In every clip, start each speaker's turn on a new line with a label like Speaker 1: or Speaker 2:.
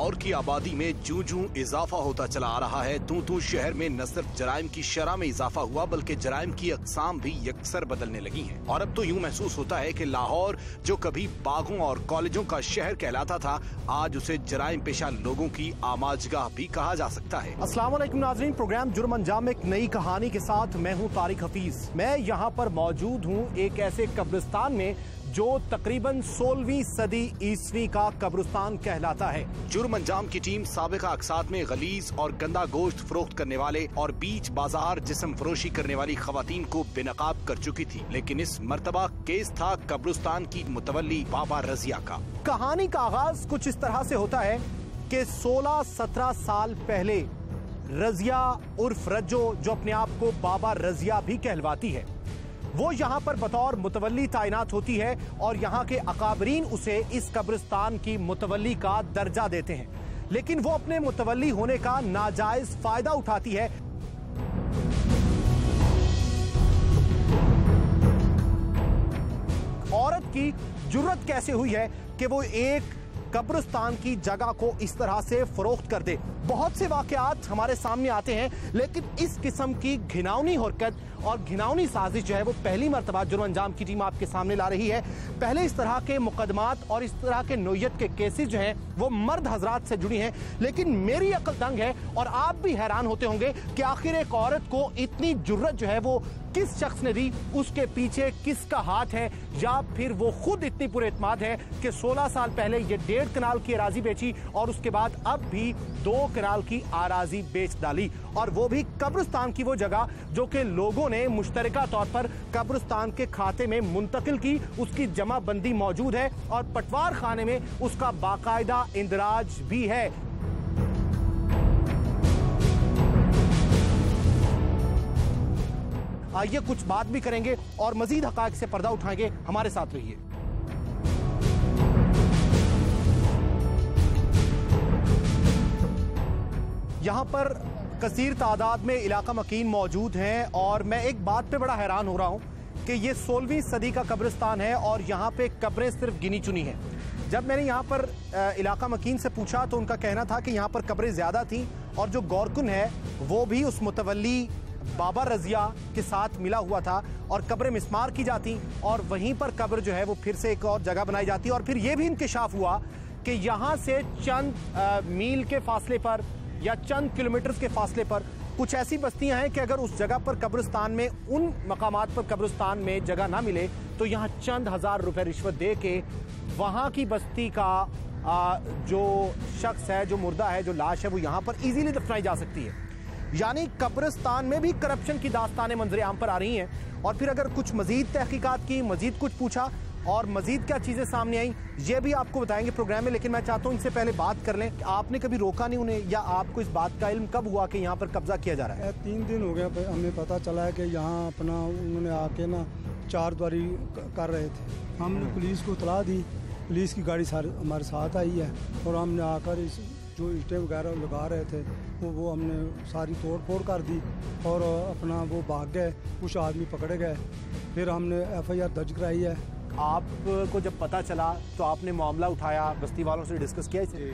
Speaker 1: लाहौर की आबादी में जूं-जूं इजाफा होता चला आ रहा है, तू शहर में न सिर्फ जराइम की शरह में इजाफा हुआ बल्कि जराइम की अक़साम भी यकसर बदलने लगी हैं। और अब तो यूं महसूस होता है कि लाहौर जो कभी बागों और कॉलेजों का शहर कहलाता था, आज उसे जराइम पेशा लोगों की आमाजगाह भी कहा जा सकता है।
Speaker 2: अस्सलाम वालेकुम नाज़रीन, प्रोग्राम जुर्म अंजाम में एक नई कहानी के साथ मैं हूं तारिक हफीज। मैं यहाँ पर मौजूद हूँ एक ऐसे कब्रिस्तान में जो तकरीबन 16वीं सदी ईस्वी का कब्रिस्तान कहलाता है।
Speaker 1: जुर्म अंजाम की टीम साबिका अक़सात में गलीज और गंदा गोश्त फरोख्त करने वाले और बीच बाजार जिस्म फरोशी करने वाली खवातीन को बेनकाब कर चुकी थी, लेकिन इस मर्तबा केस था कब्रिस्तान की मुतवल्ली बाबा रजिया का।
Speaker 2: कहानी का आगाज कुछ इस तरह से होता है कि 16-17 साल पहले रजिया उर्फ रज्जो, जो अपने आप को बाबा रजिया भी कहलवाती है, वो यहाँ पर बतौर मुतवल्ली तैनात होती है और यहाँ के अकाबरीन उसे इस कब्रिस्तान की मुतवल्ली का दर्जा देते हैं। लेकिन वो अपने मुतवल्ली होने का नाजायज फायदा उठाती है। औरत की जुर्रत कैसे हुई है कि वो एक कब्रिस्तान की जगह को इस तरह से फरोख्त कर दे। बहुत से वाकयात हमारे सामने आते हैं, लेकिन इस किस्म की घिनौनी हरकत और घिनौनी साजिश जो है वो पहली मर्तबा जुर्म अंजाम की टीम आपके सामने ला रही है। पहले इस तरह के मुकदमात और इस तरह के नोयत के केसेस जो हैं वो मर्द हजरात से जुड़ी हैं, लेकिन मेरी अक्ल दंग है और आप भी हैरान होते होंगे कि आखिर एक औरत को इतनी जुर्रत जो है वो किस शख्स ने दी, उसके पीछे किसका हाथ है, या फिर वो खुद इतनी पुरएतमाद है कि 16 साल पहले ये 1.5 कनाल की अराजी बेची और उसके बाद अब भी 2 कनाल की अराजी बेच डाली, और वो भी कब्रिस्तान की वो जगह जो कि लोगों ने मुश्तरका तौर पर कब्रिस्तान के खाते में मुंतकिल की। उसकी जमाबंदी मौजूद है और पटवार खाने में उसका बाकायदा इंदराज भी है। आइए कुछ बात भी करेंगे और मजीद हकायक से पर्दा उठाएंगे। हमारे साथ रहिए। यहां पर कसीर तादाद में इलाका मकीन मौजूद हैं और मैं एक बात पे बड़ा हैरान हो रहा हूं कि ये 16वीं सदी का कब्रिस्तान है और यहाँ पे कब्रें सिर्फ गिनी चुनी हैं। जब मैंने यहाँ पर इलाका मकीन से पूछा तो उनका कहना था कि यहाँ पर कब्रें ज्यादा थी और जो गौरकुन है वो भी उस मुतवल्ली बाबा रजिया के साथ मिला हुआ था और कब्रें मिस्मार की जाती और वहीं पर कब्र जो है वो फिर से एक और जगह बनाई जाती। और फिर ये भी इंकिशाफ हुआ कि यहाँ से चंद मील के फासले पर या चंद किलोमीटर के फासले पर कुछ ऐसी बस्तियां हैं कि अगर उस जगह पर कब्रिस्तान में, उन मकामात पर कब्रिस्तान में जगह ना मिले तो यहाँ चंद हजार रुपए रिश्वत दे के वहाँ की बस्ती का जो शख्स है, जो मुर्दा है, जो लाश है, वो यहाँ पर इजीली दफनाई जा सकती है। यानी कब्रिस्तान में भी करप्शन की दास्तानें मंजरे आम पर आ रही हैं। और फिर अगर कुछ मजीद तहकीकात की, मजीद कुछ पूछा और मजीद क्या चीजें सामने आई, ये भी आपको बताएंगे प्रोग्राम में। लेकिन मैं चाहता हूँ इनसे पहले बात कर लें, आपने कभी रोका नहीं उन्हें, या आपको इस बात का इल्म कब हुआ कि यहाँ पर कब्जा किया जा रहा है?
Speaker 3: 3 दिन हो गया हमें पता चला है कि यहाँ अपना उन्होंने आके ना चारद्वारी कर रहे थे। हमने पुलिस को इतला दी, पुलिस की गाड़ी हमारे साथ आई है और हमने आकर इस जो ईंटें वगैरह लगा रहे थे वो हमने सारी तोड़ फोड़ कर दी और अपना वो भाग गए। कुछ आदमी पकड़े गए, फिर हमने FIR दर्ज कराई है।
Speaker 2: आपको जब पता चला तो आपने मामला उठाया, बस्ती वालों से डिस्कस किया इसे?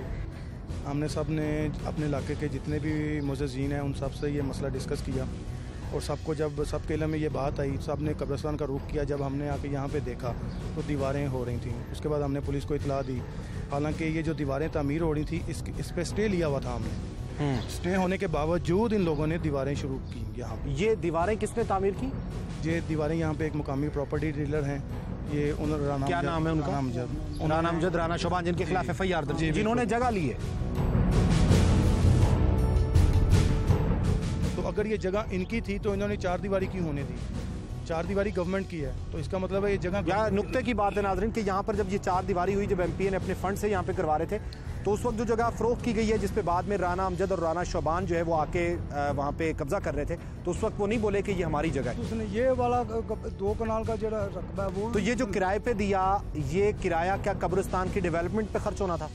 Speaker 4: हमने सब ने अपने इलाके के जितने भी मुज़्ज़िज़ीन हैं उन सब से ये मसला डिस्कस किया और सबको जब सबके इल्म में ये बात आई, सब ने कब्रिस्तान का रुख किया। जब हमने आके यहाँ पे देखा तो दीवारें हो रही थी। उसके बाद हमने पुलिस को इतला दी। हालांकि ये जो दीवारें तामीर हो रही थी इस पर स्टे लिया हुआ था हमने। स्टे होने के बावजूद इन लोगों ने दीवारें शुरू की यहाँ पे।
Speaker 2: ये दीवारें किसने तामीर की?
Speaker 4: ये दीवारें यहाँ पे एक मुकामी प्रॉपर्टी डीलर हैं, ये
Speaker 2: क्या नाम है उनका? राना अमजद, राना शोबान, जिनके खिलाफ FIR दर्ज, जिन्होंने जगह ली है।
Speaker 4: तो अगर ये जगह इनकी थी तो इन्होंने 4 दीवारी क्यों होने दी? 4 दीवारी गवर्नमेंट की है, तो इसका मतलब है ये जगह।
Speaker 2: नुक्ते की बात है नाज़रीन कि यहाँ पर जब ये 4 दीवारी हुई, जब MPA ने अपने फंड से यहाँ पे करवा रहे थे, तो उस वक्त जो जगह फरोख्त की गई है जिसपे बाद में राना अमजद और राना शोबान जो है वो आके वहाँ पे कब्जा कर रहे थे, तो उस वक्त वो नहीं बोले कि ये हमारी जगह है।
Speaker 3: उसने ये वाला 2 कनाल का जो रकबा है वो,
Speaker 2: तो ये जो किराए पे दिया, ये किराया क्या कब्रिस्तान की डेवलपमेंट पे खर्च होना था?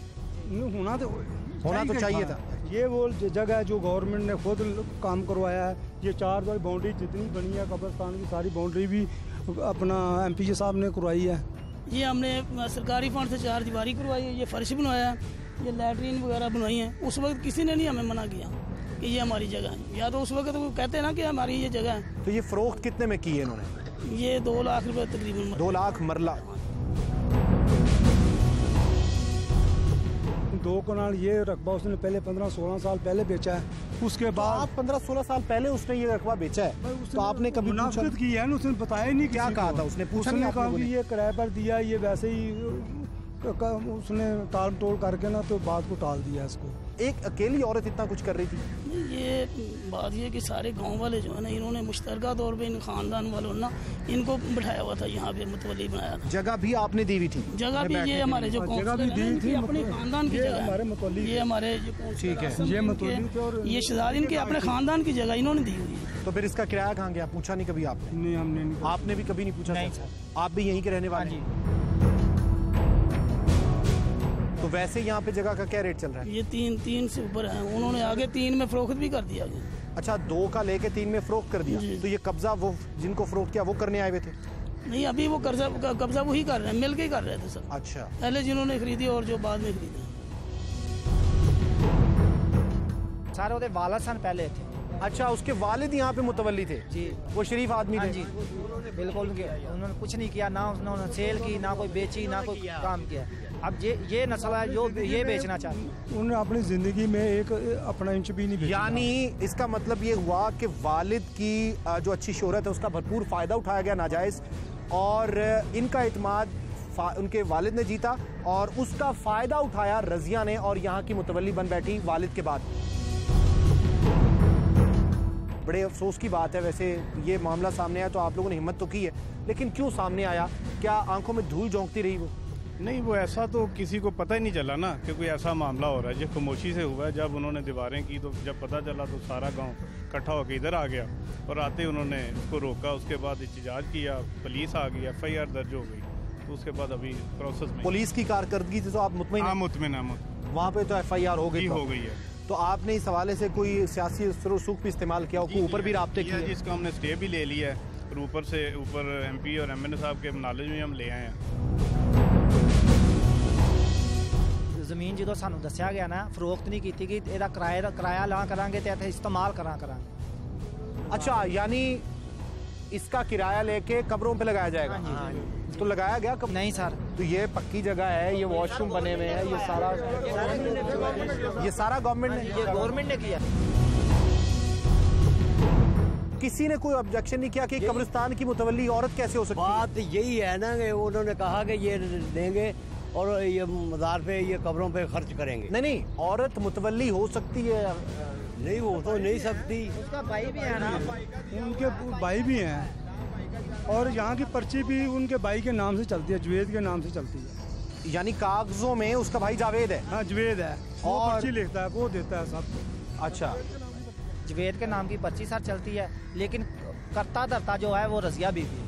Speaker 2: होना तो चाहिए था।
Speaker 3: ये वो जगह है जो गवर्नमेंट ने खुद काम करवाया है। ये 4 बार बाउंड्री जितनी बनी है कब्रिस्तान की, सारी बाउंड्री भी अपना MPA साहब ने करवाई है।
Speaker 5: ये हमने सरकारी फंड से 4 दीवारी करवाई है, ये फर्श बनवाया है ये लैट्रीन वगैरह बनवाई हैं, उस वक्त किसी ने नहीं हमें मना किया कि ये हमारी जगह है, या तो उस वक्त वो कहते हैं ना कि हमारी ये जगह है।
Speaker 2: तो ये फरोख्त कितने में की है इन्होंने?
Speaker 5: ये 2 लाख रुपए तकरीबन।
Speaker 2: 2 लाख मरला।
Speaker 3: 2 कनाल ये रकबा उसने पहले 15-16 साल पहले बेचा है। उसके बाद
Speaker 2: आप 15-16 साल पहले उसने ये रकबा बेचा है, तो आपने कभी
Speaker 3: मुनाफिकत की है ना, उसने बताया ही नहीं।
Speaker 2: क्या कहा था उसने? पूछा नहीं
Speaker 3: कहा
Speaker 2: आपने?
Speaker 3: कि ये किराए पर दिया, ये वैसे ही उसने टाल टोल करके ना तो बात को टाल दिया इसको।
Speaker 2: एक अकेली औरत इतना कुछ कर रही थी?
Speaker 5: ये बात ये कि सारे गांव वाले जो है ना, इन्होंने मुश्तरका तौर पे इन खानदान वालों ने ना इनको बिठाया हुआ था, यहाँ पे मुतवली बनाया था।
Speaker 2: जगह भी आपने दी हुई थी?
Speaker 5: जगह भी ये हमारे जो
Speaker 3: जगह भी दी थी,
Speaker 5: अपने खानदान की जगह
Speaker 3: हमारे मुतवली,
Speaker 5: ये हमारे
Speaker 2: ठीक है,
Speaker 3: ये मुतवली थे और
Speaker 5: ये शहजाद इनके अपने खानदान की जगह इन्होंने दी हुई है।
Speaker 2: तो फिर इसका किराया कहाँ गया? पूछा नहीं कभी आपने?
Speaker 3: नहीं, हमने नहीं।
Speaker 2: आपने भी कभी नहीं पूछा?
Speaker 6: नहीं सर।
Speaker 2: आप भी यहीं के रहने वाले हैं? तो वैसे यहाँ पे जगह का क्या रेट चल रहा है?
Speaker 5: ये 3 से ऊपर है, उन्होंने आगे 3 में फरोख्त भी कर दिया।
Speaker 2: अच्छा, 2 का लेके 3 में फरोख्त कर दिया।
Speaker 5: जी।
Speaker 2: तो ये कब्जा वो जिनको फरोख्त किया वो करने आए हुए थे?
Speaker 5: नहीं, अभी वो कब्जा वही कर रहे हैं, मिल के ही कर रहे थे सर।
Speaker 2: अच्छा,
Speaker 5: पहले जिन्होंने खरीदी और जो बाद में खरीदी।
Speaker 6: सारे उधर वाला सन पहले थे।
Speaker 2: अच्छा, उसके वालिद यहाँ पे मुतवल्ली थे?
Speaker 6: जी।
Speaker 2: वो शरीफ आदमी
Speaker 6: हाँ
Speaker 2: थे?
Speaker 6: जी, बिल्कुल। उन्होंने कुछ नहीं किया, ना उन्होंने सेल की, ना कोई बेची, ना कोई काम किया। अब ये नस्ल है जो ये बेचना चाहती है।
Speaker 3: उन्होंने अपनी जिंदगी में एक अपना इंच भी नहीं बेचा।
Speaker 2: यानी इसका मतलब ये हुआ कि वालिद की जो अच्छी शोहरत है उसका भरपूर फायदा उठाया गया नाजायज, और इनका इत्माद उनके वालिद ने जीता और उसका फायदा उठाया रजिया ने, और यहाँ की मुतवल्ली बन बैठी वालिद के बाद। बड़े अफसोस की बात है। वैसे ये मामला सामने आया तो आप लोगों ने हिम्मत तो की है, लेकिन क्यों सामने आया? क्या आंखों में धूल झोंकती रही वो?
Speaker 7: नहीं, वो ऐसा तो किसी को पता ही नहीं चला ना कि कोई ऐसा मामला हो रहा है। ये खामोशी से हुआ है। जब उन्होंने दीवारें की तो जब पता चला तो सारा गांव इकट्ठा होकर इधर आ गया, और आते उन्होंने उसको रोका। उसके बाद एहतजाज किया, पुलिस आ गई, FIR दर्ज हो गई। तो उसके बाद अभी प्रोसेस में
Speaker 2: पुलिस की कारकर्दगी से तो आप मुतमईन हैं?
Speaker 7: हाँ, मुतमिन।
Speaker 2: वहाँ पे तो FIR हो गई
Speaker 7: हो गई है।
Speaker 2: तो आपने इस हवाले से कोई सियासी सुख भी इस्तेमाल किया, ऊपर भी राब्ते किए?
Speaker 7: जिसका हमने स्टे भी ले लिया है, और ऊपर MP और MNA साहब के नॉलेज में हम ले आए हैं।
Speaker 6: ਜ਼ਮੀਨ ਜਦੋਂ ਸਾਨੂੰ ਦੱਸਿਆ ਗਿਆ ਨਾ, ਫਰੋਖਤ ਨਹੀਂ ਕੀਤੀ ਕਿ ਇਹਦਾ ਕਿਰਾਇਆ ਲਾ ਕਰਾਂਗੇ ਤੇ ਇੱਥੇ ਇਸਤੇਮਾਲ ਕਰਾਂਗੇ।
Speaker 2: अच्छा, यानी इसका किराया लेके कब्रों पे लगाया जाएगा?
Speaker 6: हाँ जी।
Speaker 2: तो लगाया गया कब?
Speaker 6: नहीं सर।
Speaker 2: तो ये पक्की जगह है, ये वॉशरूम बने हुए हैं, ये सारा गवर्नमेंट ने?
Speaker 6: ये गवर्नमेंट ने किया।
Speaker 2: किसी ने कोई ऑब्जेक्शन नहीं किया कि कब्रिस्तान की मुतवल्ली औरत कैसे हो सकती है?
Speaker 8: बात यही है ना कि उन्होंने कहा कि ये देंगे और ये मज़ार पे, ये कब्रों पे खर्च करेंगे।
Speaker 2: नहीं, औरत मुतवल्ली हो सकती है?
Speaker 8: नहीं, वो तो नहीं सकती।
Speaker 6: उसका भाई भी है ना।
Speaker 3: उनके भाई भी हैं, और यहाँ की पर्ची भी उनके भाई के नाम से चलती है, जवेद के नाम से चलती है।
Speaker 2: यानी कागजों में उसका भाई जावेद है?
Speaker 3: हाँ, जवेद है, वो
Speaker 2: और
Speaker 3: पर्ची लिखता है, वो देता है सब।
Speaker 2: अच्छा,
Speaker 6: जवेद के नाम की पर्ची सर चलती है, लेकिन करता धरता जो है वो रजिया बीबी है।